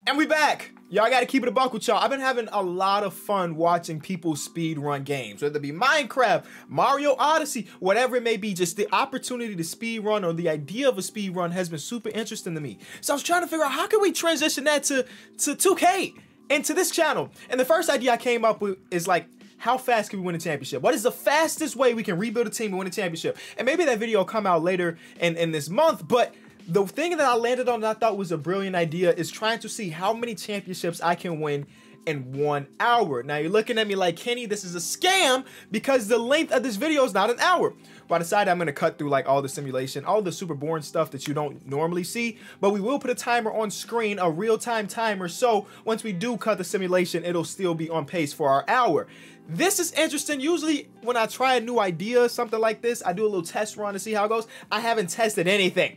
And we back. Y'all gotta keep it a buck with y'all. I've been having a lot of fun watching people speed run games, whether it be Minecraft, Mario Odyssey, whatever it may be. Just the opportunity to speed run or the idea of a speed run has been super interesting to me. So I was trying to figure out how can we transition that to 2K into this channel. And the first idea I came up with is like, how fast can we win a championship? What is the fastest way we can rebuild a team and win a championship? And maybe that video will come out later in this month, but the thing that I landed on that I thought was a brilliant idea is trying to see how many championships I can win in 1 hour. Now you're looking at me like, Kenny, this is a scam because the length of this video is not an hour. Well, I decided I'm gonna cut through like all the simulation, all the super boring stuff that you don't normally see, but we will put a timer on screen, a real-time timer, so once we do cut the simulation, it'll still be on pace for our hour. This is interesting. Usually when I try a new idea, something like this, I do a little test run to see how it goes. I haven't tested anything.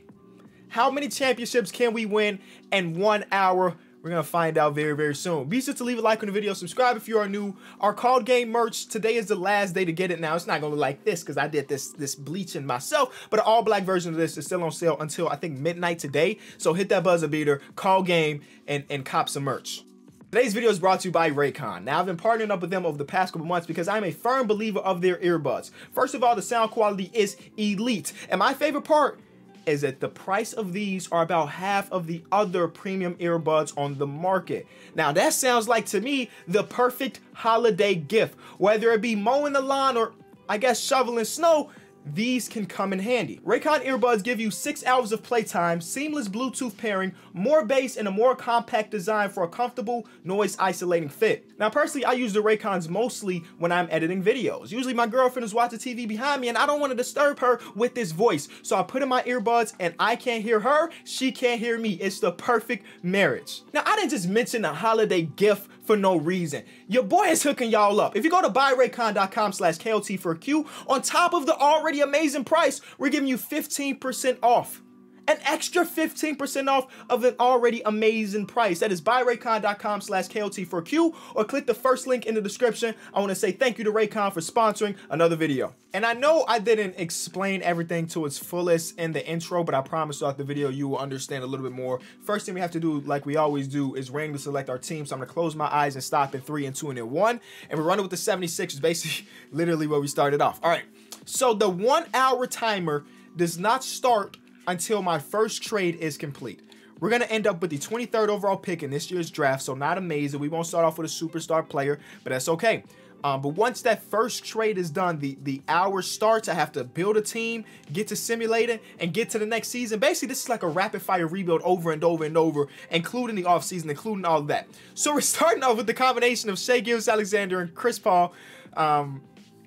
How many championships can we win in 1 hour? We're gonna find out very, very soon. Be sure to leave a like on the video, subscribe if you are new. Our card game merch, today is the last day to get it now. It's not gonna look like this because I did this bleaching myself, but an all black version of this is still on sale until I think midnight today. So hit that buzzer beater, call game, and cop some merch. Today's video is brought to you by Raycon. Now, I've been partnering up with them over the past couple months because I'm a firm believer of their earbuds. First of all, the sound quality is elite. And my favorite part is that the price of these are about half of the other premium earbuds on the market. Now, that sounds like, to me, the perfect holiday gift. Whether it be mowing the lawn or, I guess, shoveling snow, these can come in handy. Raycon earbuds give you 6 hours of playtime, seamless Bluetooth pairing, more bass, and a more compact design for a comfortable, noise-isolating fit. Now, personally, I use the Raycons mostly when I'm editing videos. Usually, my girlfriend is watching TV behind me, and I don't want to disturb her with this voice. So I put in my earbuds, and I can't hear her, she can't hear me. It's the perfect marriage. Now, I didn't just mention a holiday gift for no reason. Your boy is hooking y'all up. If you go to buyraycon.com/KLT for a Q, on top of the already amazing price, we're giving you 15% off. An extra 15% off of an already amazing price. That is buyraycon.com/KLT for a Q, or click the first link in the description. I want to say thank you to Raycon for sponsoring another video. And I know I didn't explain everything to its fullest in the intro, but I promise throughout the video you will understand a little bit more. First thing we have to do, like we always do, is randomly select our team. So I'm going to close my eyes and stop in 3 and 2 and then 1. And we're running with the 76, is basically literally where we started off. All right. So the 1 hour timer does not start until my first trade is complete. We're going to end up with the 23rd overall pick in this year's draft, so not amazing. We won't start off with a superstar player, but that's okay. But once that first trade is done, the hour starts. I have to build a team, get to simulating, and get to the next season. Basically, this is like a rapid-fire rebuild over and over and over, including the offseason, including all of that. So we're starting off with the combination of Shai Gilgeous-Alexander and Chris Paul.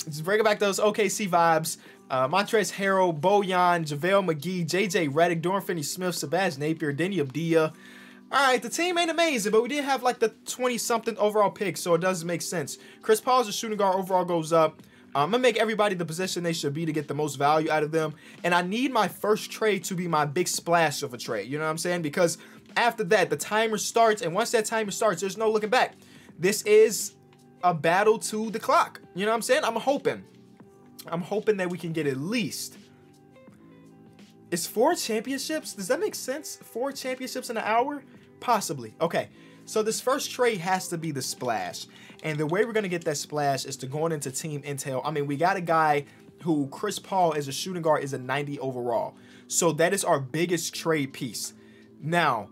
Just bringing back those OKC vibes. Montrezl Harrell, Bojan, JaVale McGee, JJ Redick, Dorian Finney-Smith, Shabazz Napier, Denny Abdia. All right, the team ain't amazing, but we did have like the 20-something overall pick, so it does make sense. Chris Paul's a shooting guard, overall goes up. I'm going to make everybody the position they should be to get the most value out of them. And I need my first trade to be my big splash of a trade, you know what I'm saying? Because after that, the timer starts, and once that timer starts, there's no looking back. This is a battle to the clock, you know what I'm saying? I'm hoping that we can get at least, is 4 championships? Does that make sense? 4 championships in an hour? Possibly. Okay, so this first trade has to be the splash. And the way we're going to get that splash is to going into team intel. I mean, we got a guy who, Chris Paul, as a shooting guard, is a 90 overall. So that is our biggest trade piece. Now,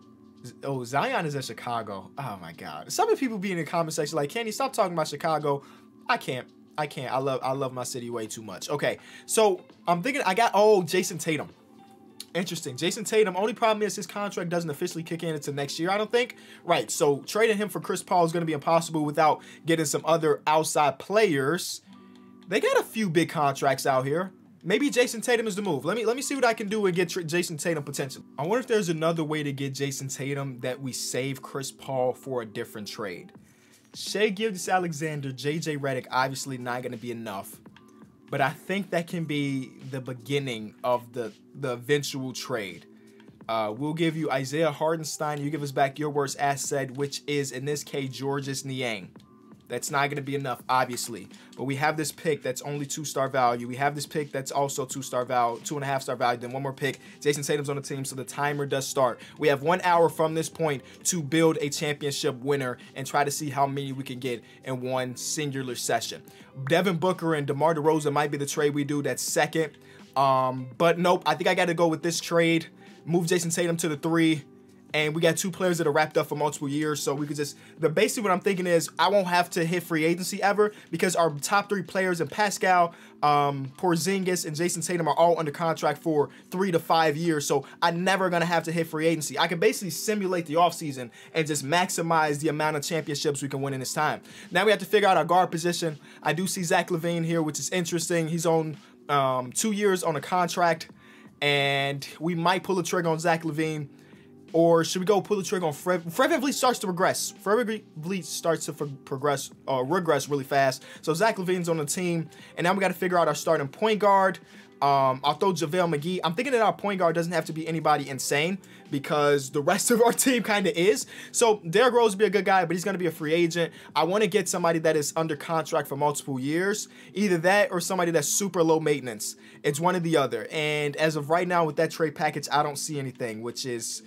oh, Zion is in Chicago. Oh, my God. Some of the people be in the comment section like, Kenny, stop talking about Chicago. I can't. I love my city way too much. Okay, so I'm thinking Jason Tatum. Interesting. Jason Tatum, only problem is his contract doesn't officially kick in until next year, I don't think. Right, so trading him for Chris Paul is going to be impossible without getting some other outside players. They got a few big contracts out here. Maybe Jason Tatum is the move. Let me see what I can do and get Jason Tatum potential. I wonder if there's another way to get Jason Tatum that we save Chris Paul for a different trade. Shai Gilgeous-Alexander, JJ Redick, obviously not going to be enough. But I think that can be the beginning of the eventual trade. We'll give you Isaiah Hartenstein. You give us back your worst asset, which is, in this case, Georges Niang. That's not going to be enough, obviously. But we have this pick that's only 2-star value. We have this pick that's also 2-star value, 2.5-star value. Then one more pick. Jason Tatum's on the team, so the timer does start. We have 1 hour from this point to build a championship winner and try to see how many we can get in one singular session. Devin Booker and DeMar DeRozan might be the trade we do. That's second. But nope, I think I got to go with this trade. Move Jason Tatum to the 3. And we got 2 players that are wrapped up for multiple years, so we could just, basically what I'm thinking is I won't have to hit free agency ever because our top 3 players in Pascal, Porzingis, and Jason Tatum are all under contract for 3 to 5 years, so I'm never going to have to hit free agency. I can basically simulate the offseason and just maximize the amount of championships we can win in this time. Now we have to figure out our guard position. I do see Zach LaVine here, which is interesting. He's on 2 years on a contract, and we might pull the trigger on Zach LaVine. Or should we go pull the trigger on Fred? Fred VanVleet starts to regress. Fred VanVleet starts to regress really fast. So Zach LaVine's on the team. And now we got to figure out our starting point guard. I'll throw JaVale McGee. I'm thinking that our point guard doesn't have to be anybody insane because the rest of our team kind of is. So Derrick Rose would be a good guy, but he's going to be a free agent. I want to get somebody that is under contract for multiple years. Either that or somebody that's super low maintenance. It's one or the other. And as of right now with that trade package, I don't see anything, which is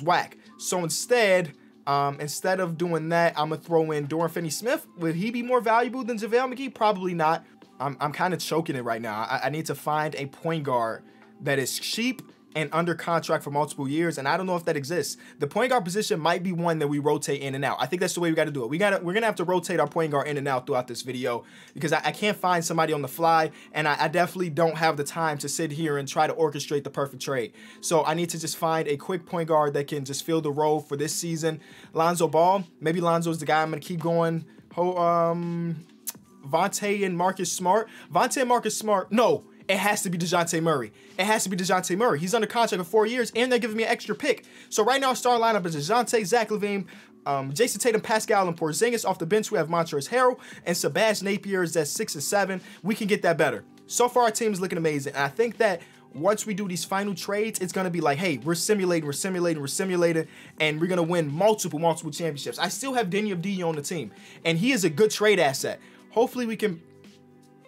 whack. So instead of doing that, I'm gonna throw in Dorian Finney-Smith. Would he be more valuable than JaVale McGee? Probably not. I'm kind of choking it right now. I need to find a point guard that is cheap and under contract for multiple years, and I don't know if that exists. The point guard position might be one that we rotate in and out. I think that's the way we got to do it. We're gonna have to rotate our point guard in and out throughout this video because I can't find somebody on the fly, and I definitely don't have the time to sit here and try to orchestrate the perfect trade. So I need to just find a quick point guard that can just fill the role for this season. Lonzo Ball, maybe Lonzo's the guy I'm gonna keep going. Vontae and Marcus Smart. Vontae and Marcus Smart, no. It has to be DeJounte Murray. It has to be DeJounte Murray. He's under contract for 4 years, and they're giving me an extra pick. So right now, our starting lineup is DeJounte, Zach LaVine, Jason Tatum, Pascal, and Porzingis. Off the bench, we have Montrezl Harrell and Sebastian Napier is at 6 and 7. We can get that better. So far, our team is looking amazing. And I think that once we do these final trades, it's going to be like, hey, we're simulating, and we're going to win multiple championships. I still have Denny Avdija on the team, and he is a good trade asset. Hopefully, we can...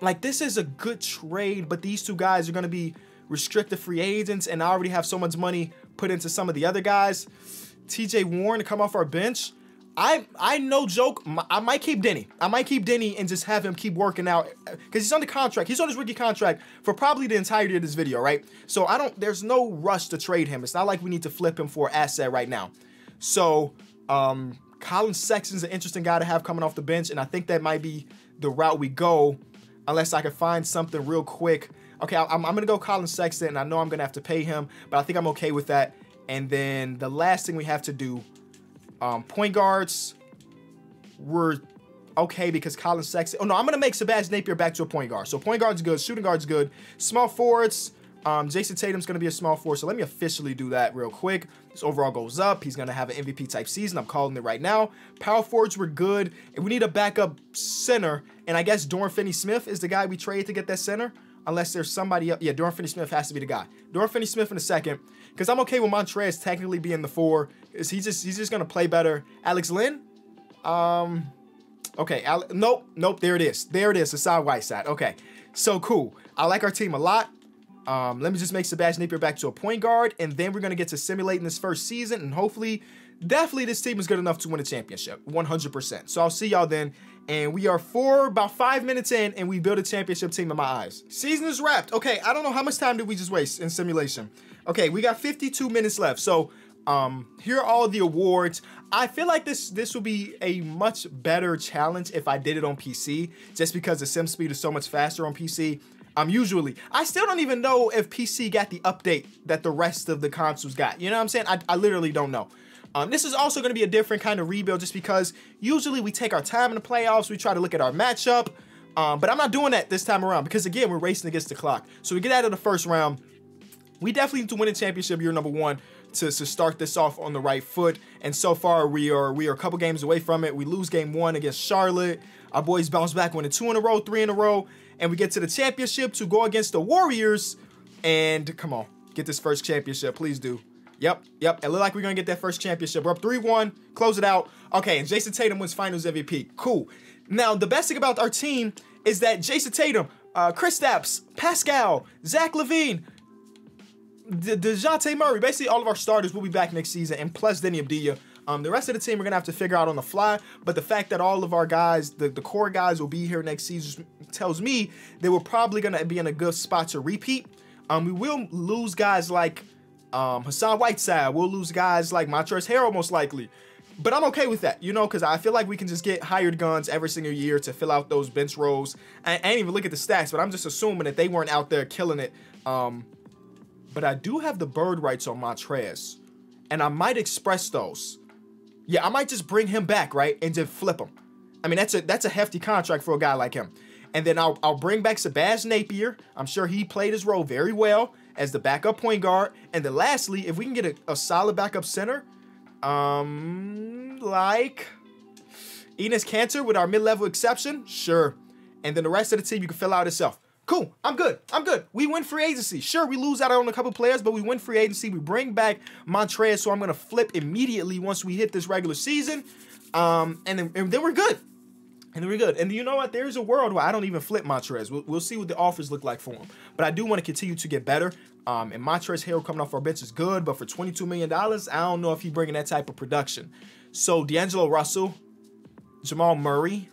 Like, this is a good trade, but these 2 guys are going to be restricted free agents, and I already have so much money put into some of the other guys. TJ Warren to come off our bench. I no joke, I might keep Denny. I might keep Denny and just have him keep working out because he's on the contract. He's on his rookie contract for probably the entirety of this video, right? So there's no rush to trade him. It's not like we need to flip him for an asset right now. So, Colin Sexton's an interesting guy to have coming off the bench, and I think that might be the route we go. Unless I can find something real quick. Okay, I'm going to go Colin Sexton, and I know I'm going to have to pay him, but I think I'm okay with that. And then the last thing we have to do, point guards, we're okay because Colin Sexton. Oh, no, I'm going to make Sebastian Napier back to a point guard. So point guard's good, shooting guard's good. Small forwards, Jason Tatum's going to be a small forward, so let me officially do that real quick. His overall goes up. He's going to have an MVP-type season. I'm calling it right now. Power forwards were good, and we need a backup center, and I guess Dorian Finney-Smith is the guy we trade to get that center, unless there's somebody else. Yeah, Dorian Finney-Smith has to be the guy. Dorian Finney-Smith in a second, because I'm okay with Montrezl technically being the 4. He's just going to play better. Alex Len? Okay, nope, there it is. There it is, Hassan Whiteside. Okay, so cool. I like our team a lot. Let me just make Sebastian Napier back to a point guard, and then we're going to get to simulating this first season, and hopefully, definitely this team is good enough to win a championship, 100%. So I'll see y'all then, and we are about 5 minutes in, and we built a championship team in my eyes. Season is wrapped. Okay, I don't know how much time did we just waste in simulation. Okay, we got 52 minutes left, so here are all the awards. I feel like this will be a much better challenge if I did it on PC, just because the sim speed is so much faster on PC. I still don't even know if PC got the update that the rest of the consoles got. You know what I'm saying? I literally don't know. This is also going to be a different kind of rebuild just because usually we take our time in the playoffs. We try to look at our matchup. But I'm not doing that this time around because, again, we're racing against the clock. So we get out of the first round. We definitely need to win a championship year number 1 to start this off on the right foot. And so far, we are a couple games away from it. We lose game 1 against Charlotte. Our boys bounce back, winning 2 in a row, 3 in a row. And we get to the championship to go against the Warriors. And come on, get this first championship. Please do. Yep. It looked like we're going to get that first championship. We're up 3-1. Close it out. Okay, and Jason Tatum wins Finals MVP. Cool. Now, the best thing about our team is that Jason Tatum, Kristaps, Pascal, Zach LaVine, DeJounte Murray, basically all of our starters will be back next season, and plus Denny Abdia. The rest of the team we're going to have to figure out on the fly, but the fact that all of our guys, the core guys will be here next season tells me that we're probably going to be in a good spot to repeat. We will lose guys like Hassan Whiteside. We'll lose guys like Montrezl Harrell most likely. But I'm okay with that, you know, because I feel like we can just get hired guns every single year to fill out those bench roles. I ain't even look at the stats, but I'm just assuming that they weren't out there killing it. But I do have the bird rights on Montrez, and I might express those. Yeah, I might just bring him back, right, and just flip him. I mean, that's a hefty contract for a guy like him. And then I'll bring back Sebastian Napier. I'm sure he played his role very well as the backup point guard. And then lastly, if we can get a solid backup center, like Enes Kanter with our mid-level exception, sure. And then the rest of the team you can fill out itself. Cool, I'm good. We win free agency. Sure, we lose out on a couple players, but we win free agency. We bring back Montrez, so I'm going to flip immediately once we hit this regular season. And then we're good. And you know what? There's a world where I don't even flip Montrez. We'll see what the offers look like for him. But I do want to continue to get better. And Montrezl Harrell coming off our bench is good, but for $22 million, I don't know if he's bringing that type of production. So D'Angelo Russell, Jamal Murray,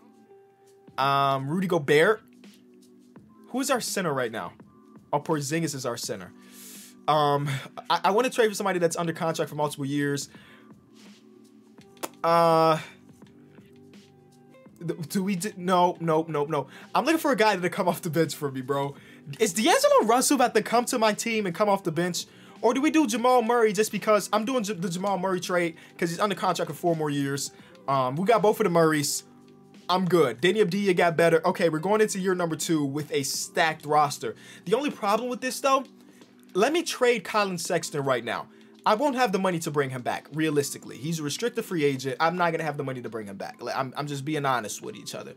Rudy Gobert. Who is our center right now? Oh, Porzingis is our center. I want to trade for somebody that's under contract for multiple years. No. I'm looking for a guy to come off the bench for me, bro. Is D'Angelo Russell about to come to my team and come off the bench? Or do we do Jamal Murray just because I'm doing the Jamal Murray trade because he's under contract for 4 more years? We got both of the Murrays. I'm good. Denny Abdia got better. Okay, we're going into year number 2 with a stacked roster. The only problem with this, though, let me trade Colin Sexton right now. I won't have the money to bring him back, realistically. He's a restricted free agent. I'm not going to have the money to bring him back. I'm just being honest with each other.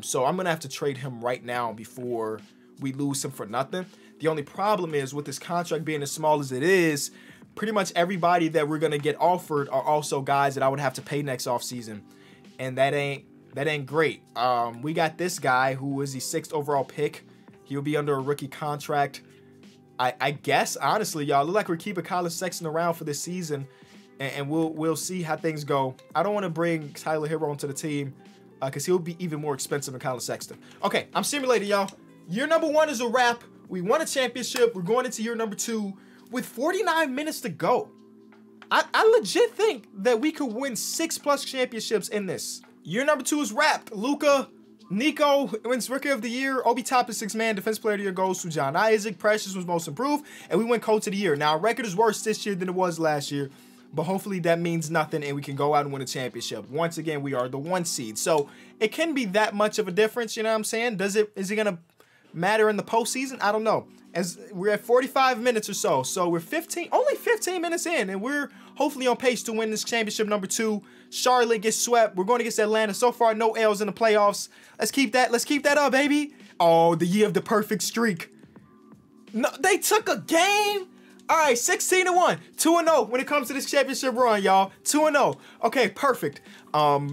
So I'm going to have to trade him right now before we lose him for nothing. The only problem is with this contract being as small as it is, pretty much everybody that we're going to get offered are also guys that I would have to pay next offseason. And that ain't great. We got this guy who is the 6th overall pick. He'll be under a rookie contract. I guess, honestly, y'all, look like we're keeping Colin Sexton around for this season, and we'll see how things go. I don't want to bring Tyler Hero onto the team because he'll be even more expensive than Colin Sexton. Okay, I'm simulated, y'all. Year number 1 is a wrap. We won a championship. We're going into year number 2 with 49 minutes to go. I legit think that we could win 6+ championships in this. Year number 2 is wrapped. Luka, Nico wins Rookie of the Year. Obi Toppin, 6th man. Defense Player of the Year goes to John Isaac. Precious was Most Improved. And we win Coach of the Year. Now, our record is worse this year than it was last year. But hopefully that means nothing and we can go out and win a championship. Once again, we are the 1 seed. So it can be that much of a difference, you know what I'm saying? Is it going to matter in the postseason? I don't know. As we're at 45 minutes or so. So we're only 15 minutes in, and we're hopefully on pace to win this championship number 2. Charlotte gets swept. We're going against Atlanta. So far, no L's in the playoffs. Let's keep that up, baby. Oh, the year of the perfect streak. No, they took a game. All right, 16-1, 2-0 when it comes to this championship run, y'all. 2-0. Okay, perfect.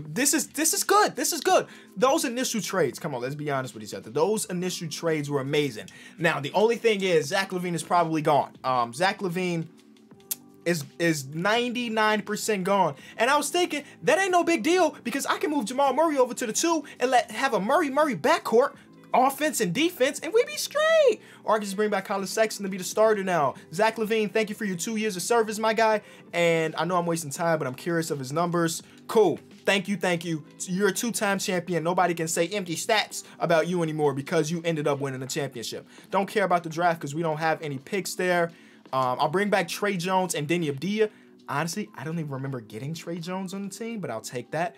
This is good. This is good. Those initial trades, come on, let's be honest with each other. Those initial trades were amazing. Now, the only thing is Zach LaVine is probably gone. Zach LaVine is 99% gone. And I was thinking, that ain't no big deal because I can move Jamal Murray over to the 2 and have a Murray backcourt, offense and defense, and we be straight. Or I can just bring back Colin Sexton to be the starter now. Zach LaVine, thank you for your 2 years of service, my guy. And I know I'm wasting time, but I'm curious of his numbers. Cool. Thank you. You're a 2-time champion. Nobody can say empty stats about you anymore because you ended up winning a championship. Don't care about the draft because we don't have any picks there. I'll bring back Trey Jones and Denny Abdia. Honestly, I don't even remember getting Trey Jones on the team, but I'll take that.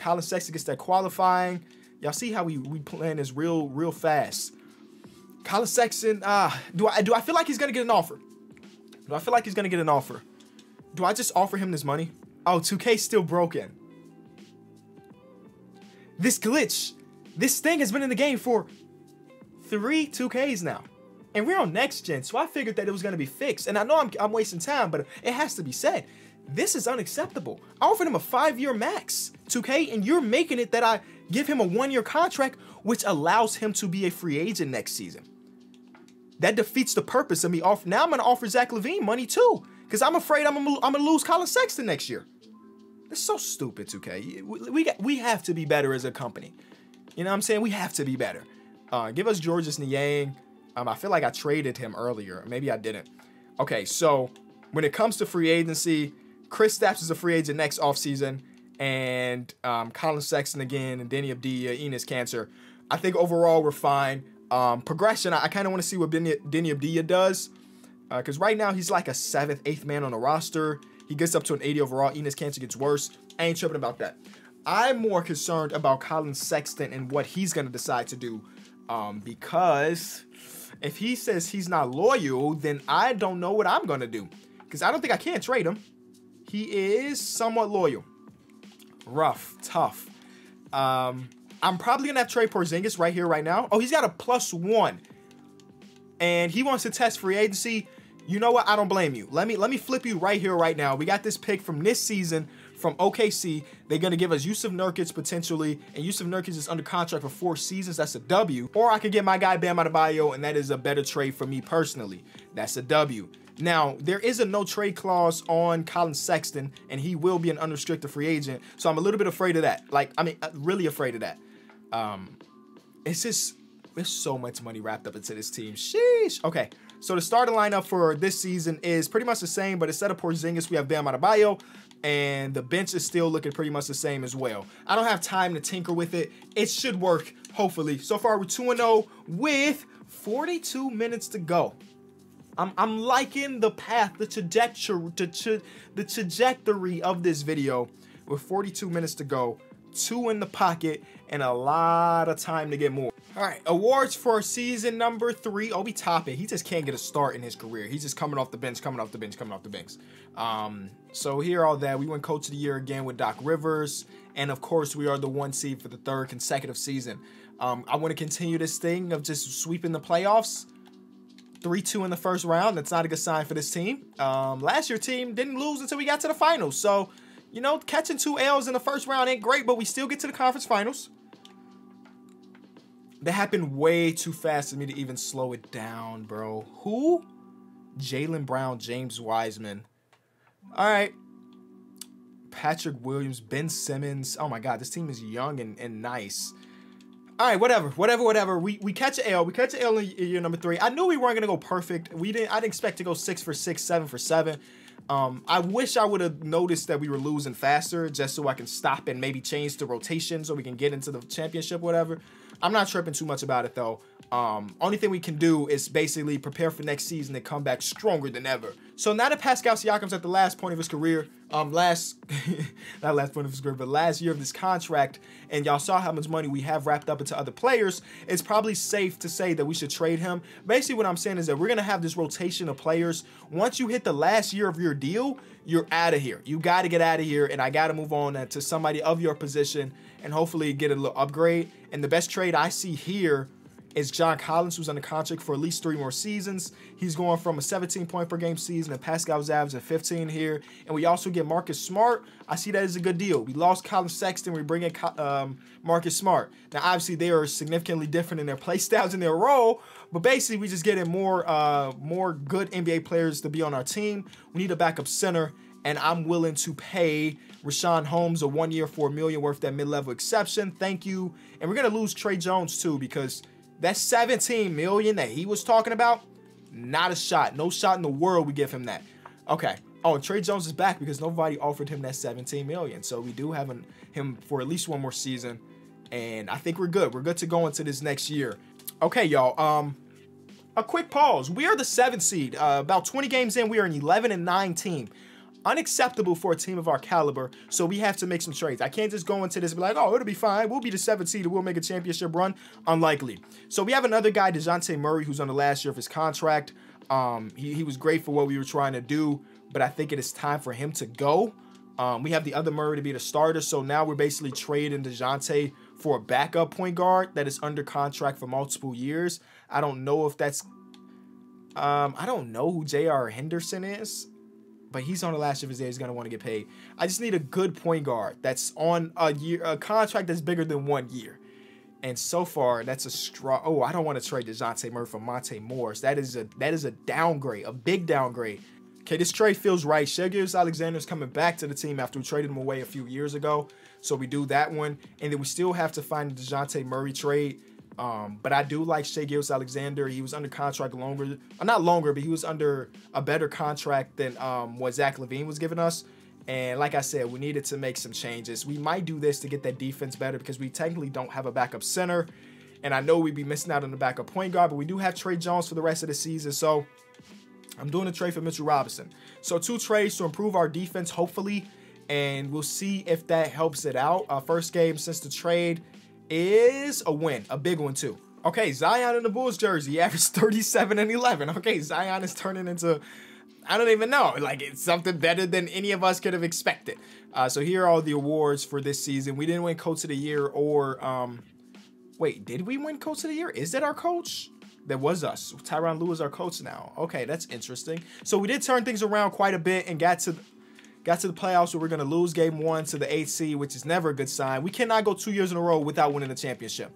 Colin Sexton gets that qualifying. Y'all see how we plan this real fast. Colin Sexton, do I feel like he's going to get an offer? Do I just offer him this money? Oh, 2K's still broken. This glitch, this thing has been in the game for 3 2Ks now. And we're on next gen, so I figured that it was going to be fixed. And I know I'm wasting time, but it has to be said. This is unacceptable. I offered him a 5-year max, 2K, and you're making it that I give him a 1-year contract, which allows him to be a free agent next season. That defeats the purpose of me offering. Now I'm going to offer Zach LaVine money too, because I'm afraid I'm going to lose Colin Sexton next year. It's so stupid, 2K. We have to be better as a company. You know what I'm saying? We have to be better. Give us Georges Niang. I feel like I traded him earlier. Maybe I didn't. Okay, so when it comes to free agency, Chris Stapps is a free agent next offseason, and Colin Sexton again, and Denny Abdia, Enes Kanter. I think overall we're fine. Progression, I kind of want to see what Denny Abdia does, because right now he's like a 7th, 8th man on the roster. He gets up to an 80 overall. Enes Kanter gets worse. I ain't tripping about that. I'm more concerned about Colin Sexton and what he's going to decide to do, because if he says he's not loyal, then I don't know what I'm going to do, because I don't think I can trade him. He is somewhat loyal. Rough, tough. I'm probably going to have Trey Porzingis right here, right now. Oh, he's got a +1. And he wants to test free agency. You know what? I don't blame you. Let me flip you right here, right now. We got this pick from this season from OKC. They're going to give us Jusuf Nurkic potentially. And Jusuf Nurkic is under contract for 4 seasons. That's a W. Or I could get my guy Bam Adebayo, and that is a better trade for me personally. That's a W. Now, there is a no trade clause on Colin Sexton, and he will be an unrestricted free agent. So I'm a little bit afraid of that. Really afraid of that. It's just, there's so much money wrapped up into this team. Sheesh. Okay, so the starting lineup for this season is pretty much the same, but instead of Porzingis, we have Bam Adebayo, and the bench is still looking pretty much the same as well. I don't have time to tinker with it. It should work, hopefully. So far, we're 2-0 with 42 minutes to go. I'm liking the path, the trajectory of this video with 42 minutes to go, 2 in the pocket, and a lot of time to get more. All right, awards for season number 3. Obi Toppin, he just can't get a start in his career. He's just coming off the bench. So here all that. We went Coach of the Year again with Doc Rivers, and of course we are the 1 seed for the 3rd consecutive season. I want to continue this thing of just sweeping the playoffs. 3-2 in the first round. That's not a good sign for this team. Last year team didn't lose until we got to the finals. So, you know, catching 2 L's in the first round ain't great, but we still get to the conference finals. That happened way too fast for me to even slow it down, bro. Who? Jaylen Brown, James Wiseman. All right. Patrick Williams, Ben Simmons. Oh my God, this team is young and nice. All right, whatever. We catch an L. We catch an L in year number 3. I knew we weren't gonna go perfect. I didn't expect to go 6 for 6, 7 for 7. I wish I would have noticed that we were losing faster, just so I can stop and maybe change the rotation so we can get into the championship, whatever. I'm not tripping too much about it though. Only thing we can do is basically prepare for next season and come back stronger than ever. So now that Pascal Siakam's at the last point of his career, last year of this contract, and y'all saw how much money we have wrapped up into other players, it's probably safe to say that we should trade him. Basically what I'm saying is that we're going to have this rotation of players. Once you hit the last year of your deal, you're out of here. You got to get out of here, and I got to move on to somebody of your position and hopefully get a little upgrade. And the best trade I see here is John Collins, who's under contract for at least 3 more seasons. He's going from a 17-point per game season, and Pascal's averaging 15 here. And we also get Marcus Smart. I see that as a good deal. We lost Colin Sexton. We bring in Marcus Smart. Now, obviously, they are significantly different in their play styles and their role, but basically, we just getting more good NBA players to be on our team. We need a backup center, and I'm willing to pay Richaun Holmes a 1-year, $4 million worth that mid-level exception. Thank you. And we're going to lose Trey Jones, too, because that $17 million that he was talking about, not a shot. No shot in the world we give him that. Okay. Oh, and Trey Jones is back because nobody offered him that $17 million. So we do have him for at least 1 more season. And I think we're good. We're good to go into this next year. Okay, y'all. A quick pause. We are the 7th seed. About 20 games in, we are an 11-9 team. Unacceptable for a team of our caliber, so we have to make some trades. I can't just go into this and be like, oh, it'll be fine. We'll be the 7th seed and we'll make a championship run. Unlikely. So we have another guy, Jamal Murray, who's on the last year of his contract. He was great for what we were trying to do, but I think it is time for him to go. We have the other Murray to be the starter, so now we're basically trading DeJounte for a backup point guard that is under contract for multiple years. I don't know if that's I don't know who J.R. Henderson is, but he's on the last year of his day. He's going to want to get paid. I just need a good point guard that's on a contract that's bigger than 1 year. And so far, that's a strong. Oh, I don't want to trade DeJounte Murray for Monte Morris. That is a downgrade, a big downgrade. Okay, this trade feels right. Shai Gilgeous-Alexander is coming back to the team after we traded him away a few years ago. So we do that one. And then we still have to find the DeJounte Murray trade. But I do like Shai Gilgeous-Alexander. He was under contract longer. Not longer, but he was under a better contract than what Zach LaVine was giving us. And like I said, we needed to make some changes. We might do this to get that defense better because we technically don't have a backup center. And I know we'd be missing out on the backup point guard, but we do have Trey Jones for the rest of the season. So I'm doing a trade for Mitchell Robinson. So 2 trades to improve our defense, hopefully. And we'll see if that helps it out. Our first game since the trade is a win, a big one too. Okay, Zion in the Bulls jersey. He averaged 37 and 11. Okay, Zion is turning into, I don't even know, like it's something better than any of us could have expected. So here are all the awards for this season. We didn't win Coach of the Year or, wait, did we win Coach of the Year? Is that our coach? That was us. Tyronn Lue is our coach now. Okay, that's interesting. So we did turn things around quite a bit and got to the playoffs where we're going to lose game 1 to the 8th seed, which is never a good sign. We cannot go 2 years in a row without winning the championship.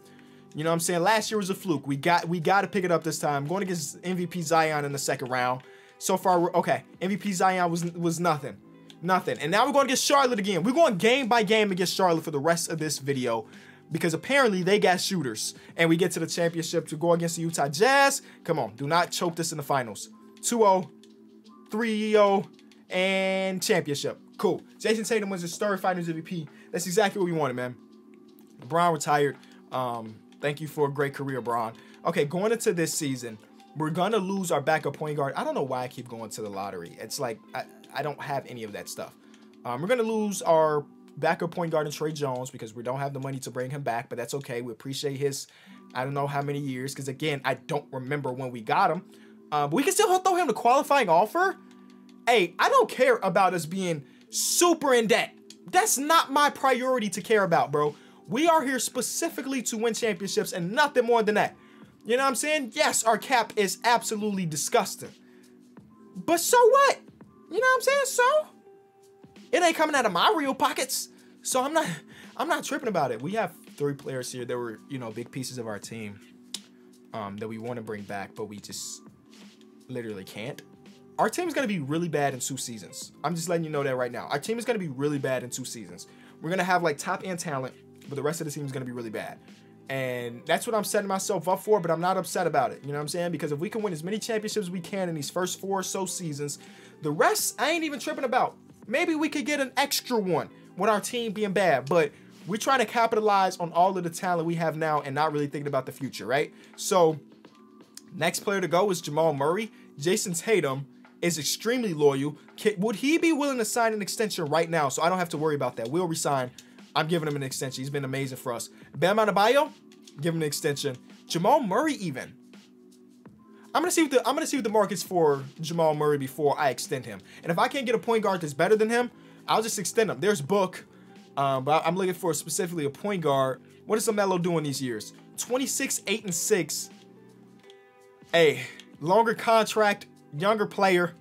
You know what I'm saying? Last year was a fluke. We got to pick it up this time. Going against MVP Zion in the second round. So far, we're okay. MVP Zion was nothing. Nothing. And now we're going against Charlotte again. We're going game by game against Charlotte for the rest of this video because apparently they got shooters. And we get to the championship to go against the Utah Jazz. Come on. Do not choke this in the finals. 2-0, 3-0, and championship. Cool. Jason Tatum was his third Finals MVP. That's exactly what we wanted, man. LeBron retired. Thank you for a great career, Bron. Okay, going into this season, we're going to lose our backup point guard. I don't know why I keep going to the lottery. It's like I don't have any of that stuff. We're going to lose our backup point guard in Trey Jones because we don't have the money to bring him back, but that's okay. We appreciate his, I don't know how many years, because, again, I don't remember when we got him. But we can still throw him the qualifying offer. Hey, I don't care about us being super in debt. That's not my priority to care about, bro. We are here specifically to win championships and nothing more than that. You know what I'm saying? Yes, our cap is absolutely disgusting. But so what? You know what I'm saying? So it ain't coming out of my real pockets. So I'm not tripping about it. We have 3 players here that were, you know, big pieces of our team that we want to bring back, but we just literally can't. Our team is going to be really bad in 2 seasons. I'm just letting you know that right now. Our team is going to be really bad in 2 seasons. We're going to have like top end talent, but the rest of the team is going to be really bad. And that's what I'm setting myself up for, but I'm not upset about it. You know what I'm saying? Because if we can win as many championships as we can in these first 4 or so seasons, the rest I ain't even tripping about. Maybe we could get an extra one with our team being bad, but we're trying to capitalize on all of the talent we have now and not really thinking about the future, right? So next player to go is Jamal Murray. Jason Tatum is extremely loyal. Would he be willing to sign an extension right now? So I don't have to worry about that. We'll resign. I'm giving him an extension. He's been amazing for us. Bam Adebayo, give him an extension. Jamal Murray even. I'm gonna see what the market's for Jamal Murray before I extend him. And if I can't get a point guard that's better than him, I'll just extend him. There's Book, but I'm looking for specifically a point guard. What is LaMelo doing these years? 26, 8, and 6. Hey, longer contract. Younger player.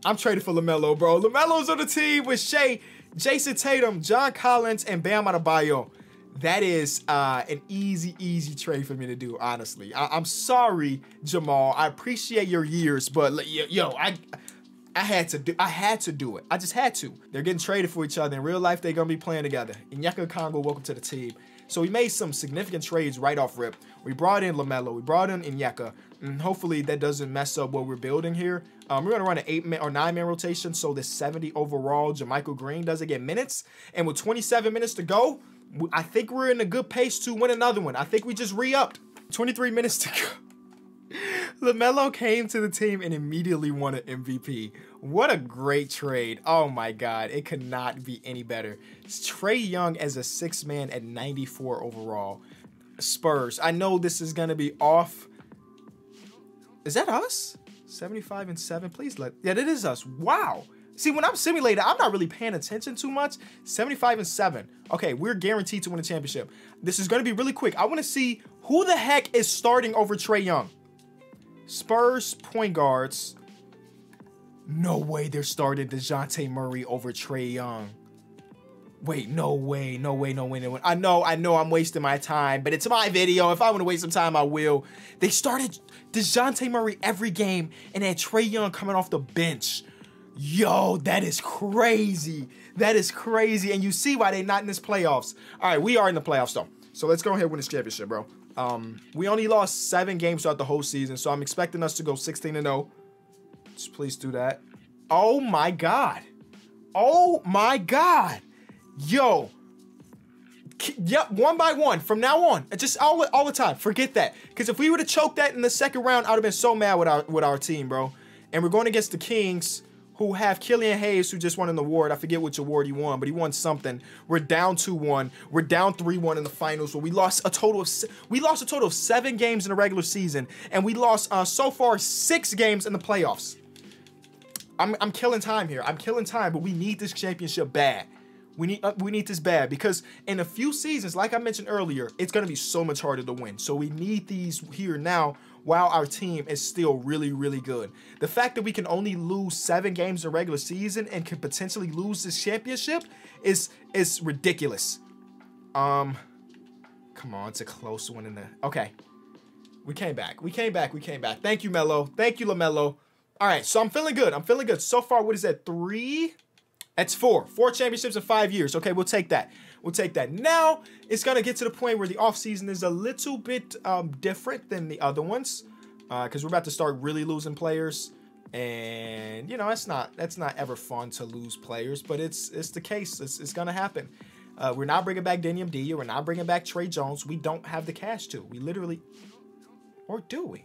I'm trading for LaMelo, bro. LaMelo's on the team with Shai, Jason Tatum, John Collins, and Bam Adebayo. That is an easy trade for me to do, honestly. I'm sorry, Jamal. I appreciate your years, but yo, I had to do it. I just had to. They're getting traded for each other. In real life, they're going to be playing together. Onyeka Okongwu, welcome to the team. So we made some significant trades right off rip. We brought in LaMelo. We brought in Onyeka. And hopefully that doesn't mess up what we're building here. We're going to run an 8-man or 9-man rotation. So this 70 overall, JaMychal Green doesn't get minutes. And with 27 minutes to go, I think we're in a good pace to win another one. I think we just re-upped. 23 minutes to go. LaMelo came to the team and immediately won an MVP. What a great trade. Oh my God. It could not be any better. It's Trae Young as a 6-man at 94 overall. Spurs. I know this is going to be off. Is that us? 75 and 7. Please let. Yeah, that is us. Wow. See, when I'm simulating, I'm not really paying attention too much. 75 and 7. Okay, we're guaranteed to win a championship. This is going to be really quick. I want to see who the heck is starting over Trae Young. Spurs point guards. No way they're starting Dejounte Murray over Trae Young. Wait, no way. I know I'm wasting my time, but it's my video. If I want to waste some time, I will. They started Dejounte Murray every game and had Trae Young coming off the bench. Yo, that is crazy. That is crazy. And you see why they're not in this playoffs. All right, we are in the playoffs, though. So let's go ahead and win this championship, bro. We only lost 7 games throughout the whole season, so I'm expecting us to go 16-0. Just please do that. Oh, my God. Oh, my God. Yo, yep, 1 by 1 from now on, just all the time. Forget that, because if we would have choked that in the second round, I'd have been so mad with our team, bro. And we're going against the Kings, who have Killian Hayes, who just won an award. I forget which award he won, but he won something. We're down 2-1. We're down 3-1 in the finals. Where we lost a total of 7 games in the regular season, and we lost so far 6 games in the playoffs. I'm killing time here. I'm killing time, but we need this championship bad. We need this bad, because in a few seasons, like I mentioned earlier, it's going to be so much harder to win. So we need these here now while our team is still really, really good. The fact that we can only lose 7 games in the regular season and can potentially lose this championship is ridiculous. Come on, it's a close one in there. Okay. We came back. Thank you, Melo. Thank you, LaMelo. All right, so I'm feeling good. So far, what is that, 3? That's 4 championships in 5 years. Okay, we'll take that. Now, it's going to get to the point where the offseason is a little bit different than the other ones, because we're about to start really losing players. And, you know, that's not ever fun to lose players, but it's the case. It's going to happen. We're not bringing back Denium D. We're not bringing back Trey Jones. We don't have the cash to. We literally... Or do we?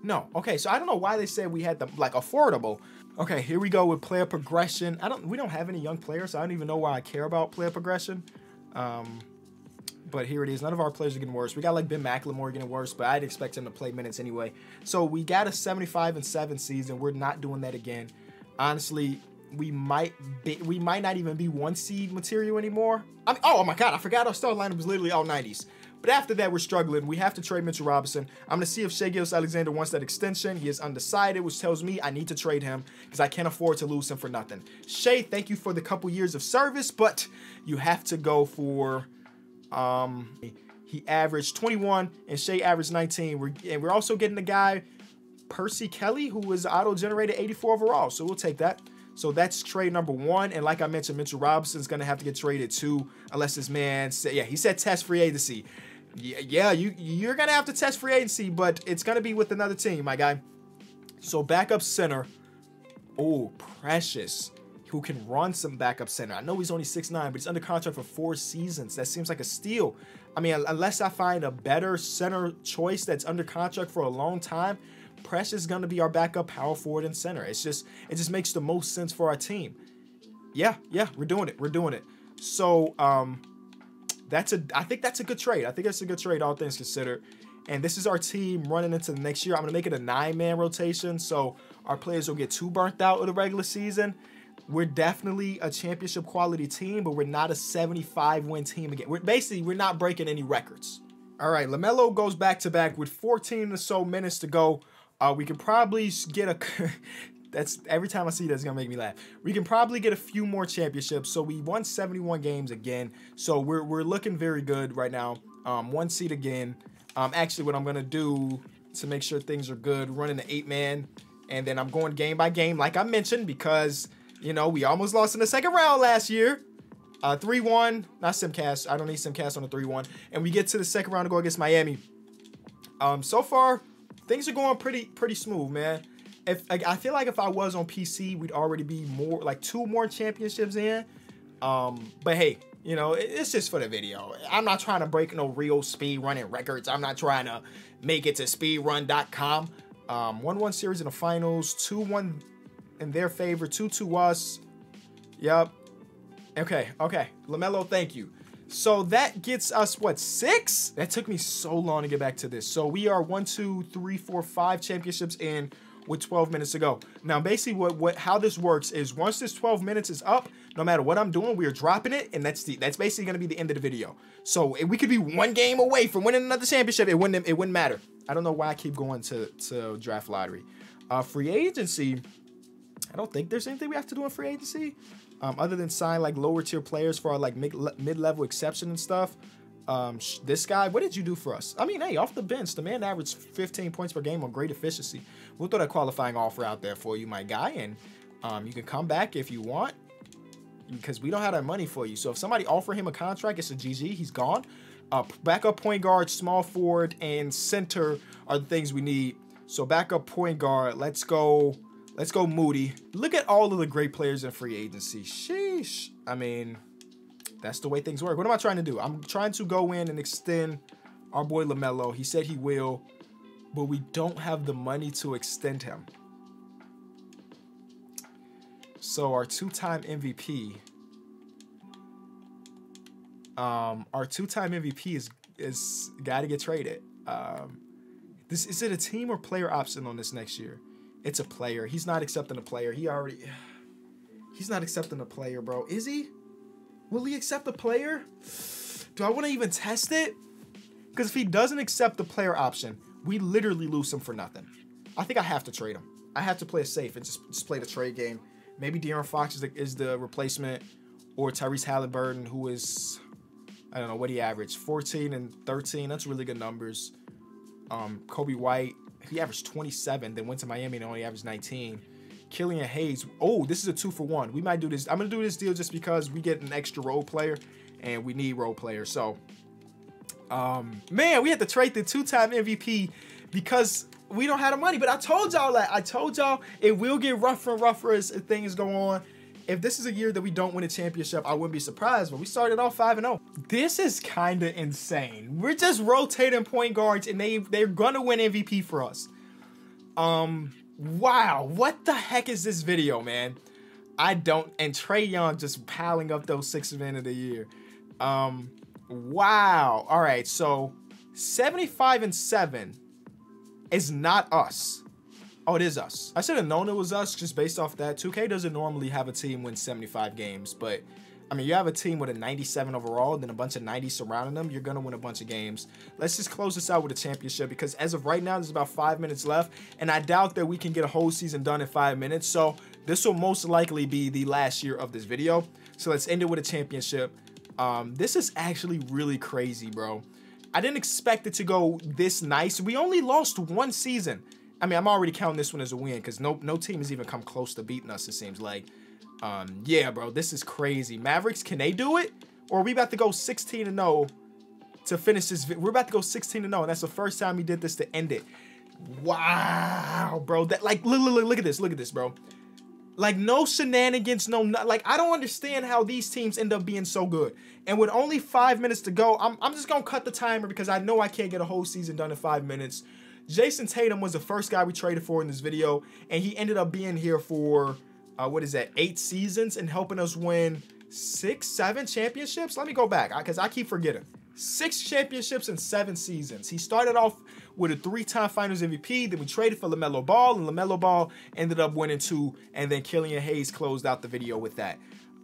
No. Okay, so I don't know why they said we had the, like, affordable... Okay, here we go with player progression. We don't have any young players, so I don't even know why I care about player progression. But here it is. None of our players are getting worse. We got like Ben McLemore getting worse, but I'd expect him to play minutes anyway. So we got a 75-7 season. We're not doing that again. Honestly, we might not even be 1 seed material anymore. Oh my God, I forgot our starting lineup was literally all 90s. But after that, we're struggling. We have to trade Mitchell Robinson. I'm going to see if Shai Gilgeous-Alexander wants that extension. He is undecided, which tells me I need to trade him because I can't afford to lose him for nothing. Shai, thank you for the couple years of service, but you have to go for... he averaged 21 and Shai averaged 19. We're also getting the guy, Percy Kelly, who was auto-generated 84 overall. So we'll take that. So that's trade number 1. And like I mentioned, Mitchell Robinson's going to have to get traded too, unless this man said, yeah, he said test free agency. Yeah, you're going to have to test free agency, but it's going to be with another team, my guy. So backup center. Oh, Precious, who can run some backup center. I know he's only 6'9", but he's under contract for 4 seasons. That seems like a steal. I mean, unless I find a better center choice that's under contract for a long time, Precious is going to be our backup power forward and center. It just makes the most sense for our team. Yeah, we're doing it. So, I think that's a good trade. I think that's a good trade, all things considered. And this is our team running into the next year. I'm going to make it a 9-man rotation, so our players don't get too burnt out of the regular season. We're definitely a championship quality team, but we're not a 75-win team again. We're not breaking any records. All right, LaMelo goes back-to-back with 14 or so minutes to go. We can probably get a... That's every time I see that, it's going to make me laugh. We can probably get a few more championships. So we won 71 games again. So we're looking very good right now. 1 seed again. Actually, what I'm going to do to make sure things are good, running the 8-man. And then I'm going game by game, like I mentioned, because, you know, we almost lost in the second round last year. 3-1. Not Simcast. I don't need Simcast on the 3-1. And we get to the second round to go against Miami. So far, things are going pretty smooth, man. I feel like if I was on PC, we'd already be more like 2 more championships in. But hey, you know, it's just for the video. I'm not trying to break no real speed running records. I'm not trying to make it to speedrun.com. 1-1 series in the finals, 2-1 in their favor, 2-2 us. Yep. Okay. LaMelo, thank you. So that gets us, what, 6? That took me so long to get back to this. So we are 1, 2, 3, 4, 5 championships in with 12 minutes to go. Now, basically, how this works is once this 12 minutes is up, no matter what I'm doing, we are dropping it, and that's basically going to be the end of the video. So we could be 1 game away from winning another championship. It wouldn't matter. I don't know why I keep going to draft lottery. Free agency, I don't think there's anything we have to do in free agency, other than sign like lower tier players for our like mid-level exception and stuff. This guy, what did you do for us? I mean, hey, off the bench, the man averaged 15 points per game on great efficiency. We'll throw that qualifying offer out there for you, my guy, and you can come back if you want, because we don't have that money for you. So if somebody offer him a contract, it's a GG. He's gone. Backup point guard, small forward, and center are the things we need. So backup point guard, let's go Moody. Look at all of the great players in free agency. Sheesh. I mean, that's the way things work. What am I trying to do? I'm trying to go in and extend our boy LaMelo. He said he will, but we don't have the money to extend him. So our two-time MVP, is got to get traded. Is it a team or player option on this next year? It's a player. He's not accepting a player. He's not accepting a player, bro. Is he? Will he accept a player? Do I want to even test it? Because if he doesn't accept the player option, we literally lose him for nothing. I think I have to trade him. I have to play it safe and just play the trade game. Maybe De'Aaron Fox is the replacement, or Tyrese Halliburton, who is, I don't know, what he averaged, 14 and 13. That's really good numbers. Kobe White, he averaged 27, then went to Miami and only averaged 19. Killian Hayes. Oh, this is a 2-for-1. We might do this. I'm going to do this deal just because we get an extra role player, and we need role players. So, man, we had to trade the two-time MVP because we don't have the money. But I told y'all that. I told y'all it will get rougher and rougher as things go on. If this is a year that we don't win a championship, I wouldn't be surprised. But we started off 5-0. This is kind of insane. We're just rotating point guards, and they're going to win MVP for us. Wow, what the heck is this video, man? And Trae Young just piling up those 6th man of the year. Wow. All right, so 75-7 is not us. Oh, it is us. I should have known it was us just based off that. 2K doesn't normally have a team win 75 games, but I mean, you have a team with a 97 overall and then a bunch of 90s surrounding them, you're going to win a bunch of games. Let's just close this out with a championship because as of right now, there's about 5 minutes left, and I doubt that we can get a whole season done in 5 minutes. So this will most likely be the last year of this video. So let's end it with a championship. This is actually really crazy, bro. I didn't expect it to go this nice. We only lost one season. I mean, I'm already counting this one as a win because no team has even come close to beating us, it seems like. Yeah, bro, this is crazy. Mavericks, can they do it? Or are we about to go 16-0 to finish this? We're about to go 16-0, and that's the first time we did this to end it. Wow, bro. That, like, look at this, bro. Like, no shenanigans, like, I don't understand how these teams end up being so good. And with only 5 minutes to go, I'm just going to cut the timer because I know I can't get a whole season done in 5 minutes. Jason Tatum was the first guy we traded for in this video, and he ended up being here for... 8 seasons and helping us win 6, 7 championships? Let me go back because I keep forgetting. 6 championships in 7 seasons. He started off with a 3-time Finals MVP. Then we traded for LaMelo Ball, and LaMelo Ball ended up winning 2. And then Killian Hayes closed out the video with that.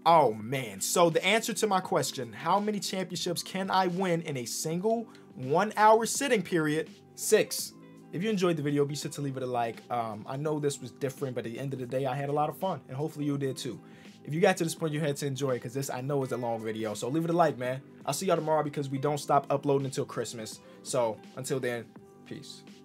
Oh, man. So the answer to my question, how many championships can I win in a single 1-hour sitting period? 6. If you enjoyed the video, be sure to leave it a like. I know this was different, but at the end of the day, I had a lot of fun, and hopefully you did too. If you got to this point, you had to enjoy it, because this, I know, is a long video. So leave it a like, man. I'll see y'all tomorrow because we don't stop uploading until Christmas. So until then, peace.